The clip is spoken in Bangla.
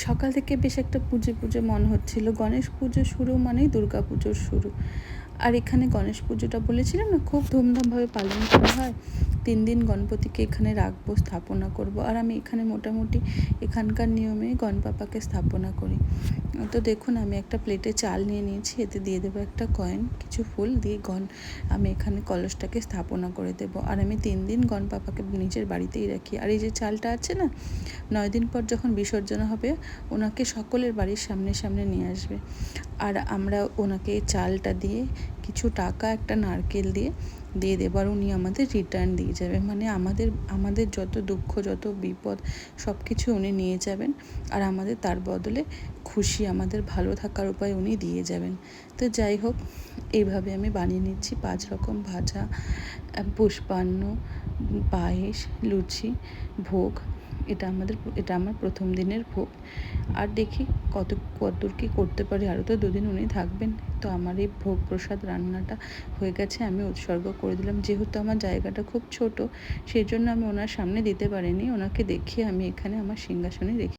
সকাল থেকে বেশ একটা পুজো পুজো মনে হচ্ছিল। গণেশ পুজো শুরু মানেই দুর্গা পুজোর শুরু। আর এখানে গণেশ পুজোটা বলেছিলাম না, খুব ধুমধামভাবে পালন করা হয়। 3 দিন গণপতিকে এখানে রাখবো, স্থাপনা করব। আর আমি এখানে মোটামুটি এখানকার নিয়মে গণপাপাকে স্থাপনা করি। তো দেখুন, আমি একটা প্লেটে চাল নিয়ে নিয়েছি, এতে দিয়ে দেবো একটা কয়েন, কিছু ফুল দিয়ে আমি এখানে কলসটাকে স্থাপনা করে দেব। আর আমি 3 দিন গণপাপাকে নিজের বাড়িতেই রাখি। আর এই যে চালটা আছে না, 9 দিন পর যখন বিসর্জন হবে, ওনাকে সকলের বাড়ির সামনে সামনে নিয়ে আসবে। আর আমরা ওনাকে চালটা দিয়ে কিছু টাকা, একটা নারকেল দিয়ে দেবো। আর উনি আমাদের রিটার্ন দিয়ে যাবেন। মানে আমাদের যত দুঃখ, যত বিপদ, সব কিছু উনি নিয়ে যাবেন। আর আমাদের তার বদলে খুশি, আমাদের ভালো থাকার উপায় উনি দিয়ে যাবেন। তো যাই হোক, এইভাবে আমি বানিয়ে নিচ্ছি 5 রকম ভাজা, পুষ্পান্ন, পায়েস, লুচি, ভোগ। এটা আমার প্রথম দিনের ভোগ। আর দেখি কতদূর কী করতে পারি। আরও তো 2 দিন উনি থাকবেন। তো আমার এই ভোগ প্রসাদ রান্নাটা হয়ে গেছে, আমি উৎসর্গ করে দিলাম। যেহেতু আমার জায়গাটা খুব ছোট, সেই জন্য আমি ওনার সামনে দিতে পারিনি। ওনাকে দেখিয়ে আমি এখানে আমার সিংহাসনে রেখে